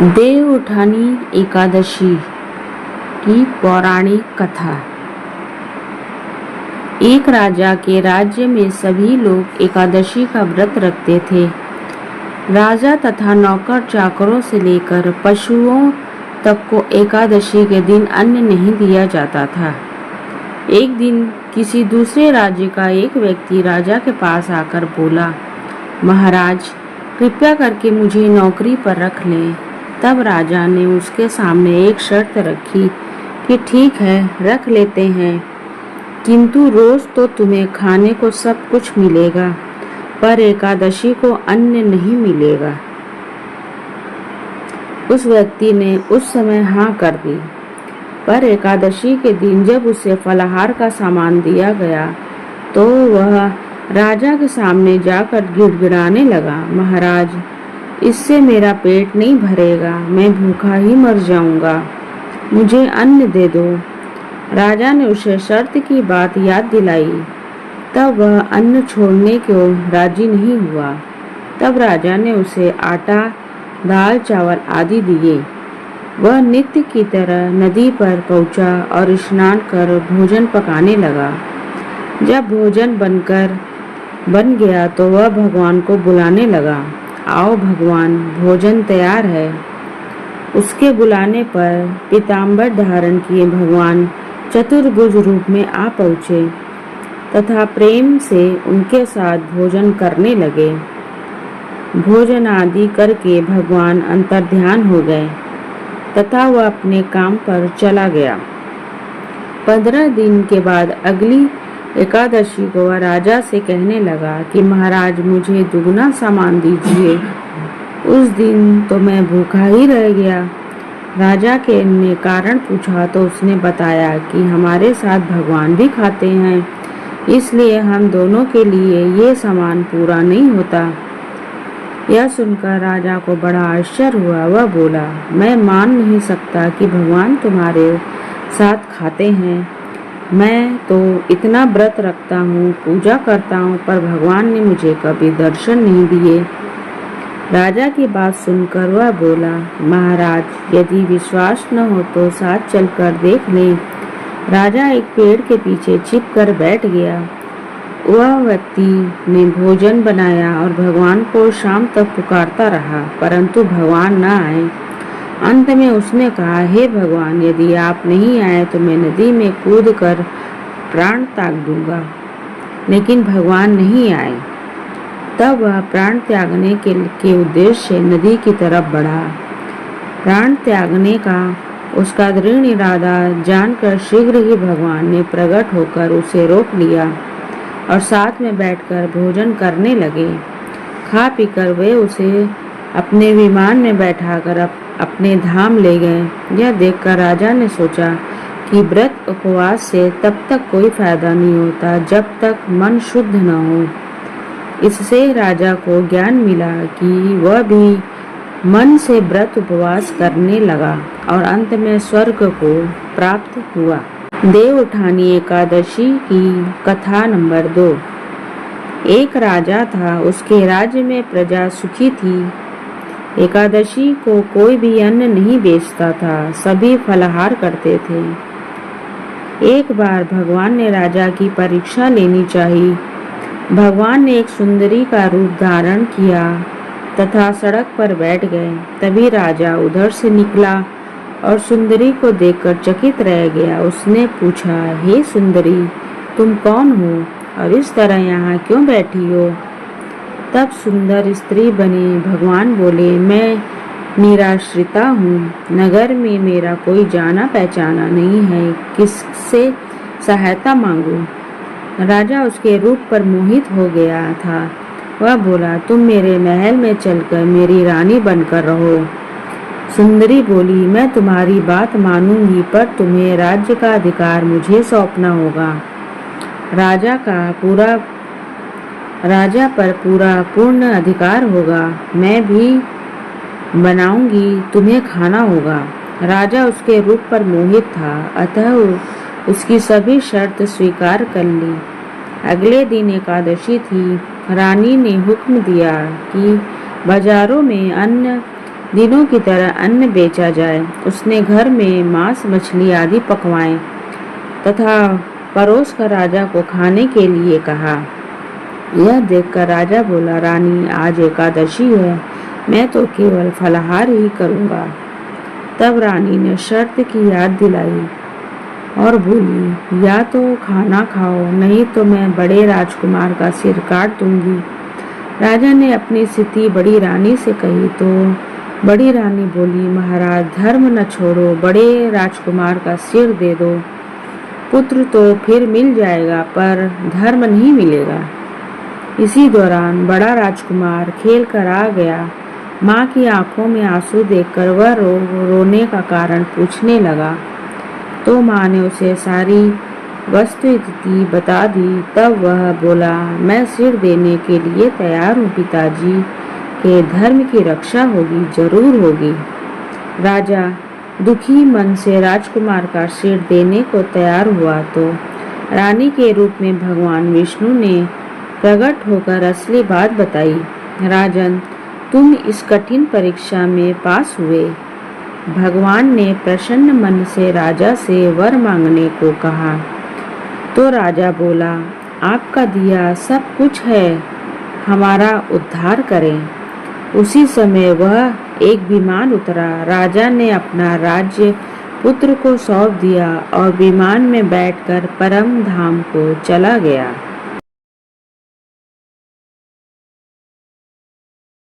देवउठानी एकादशी की पौराणिक कथा। एक राजा के राज्य में सभी लोग एकादशी का व्रत रखते थे। राजा तथा नौकर चाकरों से लेकर पशुओं तक को एकादशी के दिन अन्न नहीं दिया जाता था। एक दिन किसी दूसरे राज्य का एक व्यक्ति राजा के पास आकर बोला, महाराज, कृपया करके मुझे नौकरी पर रख लें। तब राजा ने उसके सामने एक शर्त रखी कि ठीक है, रख लेते हैं, किंतु रोज तो तुम्हें खाने को सब कुछ मिलेगा, पर एकादशी को अन्न नहीं मिलेगा। उस व्यक्ति ने उस समय हाँ कर दी, पर एकादशी के दिन जब उसे फलाहार का सामान दिया गया तो वह राजा के सामने जाकर गिड़गिड़ाने लगा, महाराज, इससे मेरा पेट नहीं भरेगा, मैं भूखा ही मर जाऊंगा, मुझे अन्न दे दो। राजा ने उसे शर्त की बात याद दिलाई, तब वह अन्न छोड़ने को राजी नहीं हुआ। तब राजा ने उसे आटा, दाल, चावल आदि दिए। वह नित्य की तरह नदी पर पहुंचा और स्नान कर भोजन पकाने लगा। जब भोजन बन गया तो वह भगवान को बुलाने लगा, आओ भगवान, भोजन तैयार है। उसके बुलाने पर पीताम्बर धारण किए भगवान चतुर्भुज रूप में आ पहुँचे तथा प्रेम से उनके साथ भोजन करने लगे। भोजन आदि करके भगवान अंतर्ध्यान हो गए तथा वह अपने काम पर चला गया। 15 दिन के बाद अगली एकादशी को वह राजा से कहने लगा कि महाराज, मुझे दुगना सामान दीजिए। उस दिन तो मैं भूखा ही रह गया। राजा के ने कारण पूछा तो उसने बताया कि हमारे साथ भगवान भी खाते हैं, इसलिए हम दोनों के लिए ये सामान पूरा नहीं होता। यह सुनकर राजा को बड़ा आश्चर्य हुआ। वह बोला, मैं मान नहीं सकता कि भगवान तुम्हारे साथ खाते हैं। मैं तो इतना व्रत रखता हूँ, पूजा करता हूँ, पर भगवान ने मुझे कभी दर्शन नहीं दिए। राजा की बात सुनकर वह बोला, महाराज, यदि विश्वास न हो तो साथ चलकर देख लें। राजा एक पेड़ के पीछे छिप कर बैठ गया। वह व्यक्ति ने भोजन बनाया और भगवान को शाम तक पुकारता रहा, परंतु भगवान न आए। अंत में उसने कहा, हे भगवान, यदि आप नहीं आए तो मैं नदी में कूदकर प्राण त्याग दूंगा। लेकिन भगवान नहीं आए। तब वह प्राण त्यागने के उद्देश्य से नदी की तरफ बढ़ा। प्राण त्यागने का उसका दृढ़ इरादा जानकर शीघ्र ही भगवान ने प्रकट होकर उसे रोक लिया और साथ में बैठकर भोजन करने लगे। खा पीकर वे उसे अपने विमान में बैठाकर अपने धाम ले गए। यह देखकर राजा ने सोचा कि व्रत उपवास से तब तक कोई फायदा नहीं होता जब तक मन शुद्ध न हो। इससे राजा को ज्ञान मिला कि वह भी मन से व्रत उपवास करने लगा और अंत में स्वर्ग को प्राप्त हुआ। देवउठानी एकादशी की कथा नंबर 2। एक राजा था, उसके राज्य में प्रजा सुखी थी। एकादशी को कोई भी अन्न नहीं बेचता था, सभी फलाहार करते थे। एक बार भगवान ने राजा की परीक्षा लेनी चाहिए। भगवान ने एक सुंदरी का रूप धारण किया तथा सड़क पर बैठ गए। तभी राजा उधर से निकला और सुंदरी को देखकर चकित रह गया। उसने पूछा, हे सुंदरी, तुम कौन हो और इस तरह यहाँ क्यों बैठी हो? तब सुंदर स्त्री बनी भगवान बोले, मैं निराश्रिता हूँ, नगर में मेरा कोई जाना पहचाना नहीं है, किससे सहायता मांगूं? राजा उसके रूप पर मोहित हो गया था। वह बोला, तुम मेरे महल में चलकर मेरी रानी बनकर रहो। सुंदरी बोली, मैं तुम्हारी बात मानूंगी, पर तुम्हें राज्य का अधिकार मुझे सौंपना होगा। राजा पर पूर्ण अधिकार होगा। मैं भी बनाऊंगी, तुम्हें खाना होगा। राजा उसके रूप पर मोहित था, अतः उसकी सभी शर्त स्वीकार कर ली। अगले दिन एकादशी थी। रानी ने हुक्म दिया कि बाजारों में अन्न दिनों की तरह अन्न बेचा जाए। उसने घर में मांस मछली आदि पकवाएं तथा परोस कर राजा को खाने के लिए कहा। यह देखकर राजा बोला, रानी आज एकादशी है, मैं तो केवल फलाहार ही करूंगा। तब रानी ने शर्त की याद दिलाई और बोली, या तो खाना खाओ, नहीं तो मैं बड़े राजकुमार का सिर काट दूंगी। राजा ने अपनी स्थिति बड़ी रानी से कही तो बड़ी रानी बोली, महाराज धर्म न छोड़ो, बड़े राजकुमार का सिर दे दो। पुत्र तो फिर मिल जाएगा पर धर्म नहीं मिलेगा। इसी दौरान बड़ा राजकुमार खेल कर आ गया। माँ की आंखों में आंसू देखकर वह रोने का कारण पूछने लगा तो माँ ने उसे सारी वस्तुस्थिति बता दी। तब वह बोला, मैं सिर देने के लिए तैयार हूँ, पिताजी के धर्म की रक्षा होगी, जरूर होगी। राजा दुखी मन से राजकुमार का सिर देने को तैयार हुआ तो रानी के रूप में भगवान विष्णु ने प्रकट होकर असली बात बताई। राजन, तुम इस कठिन परीक्षा में पास हुए। भगवान ने प्रसन्न मन से राजा से वर मांगने को कहा तो राजा बोला, आपका दिया सब कुछ है, हमारा उद्धार करें। उसी समय वह एक विमान उतरा। राजा ने अपना राज्य पुत्र को सौंप दिया और विमान में बैठकर परम धाम को चला गया।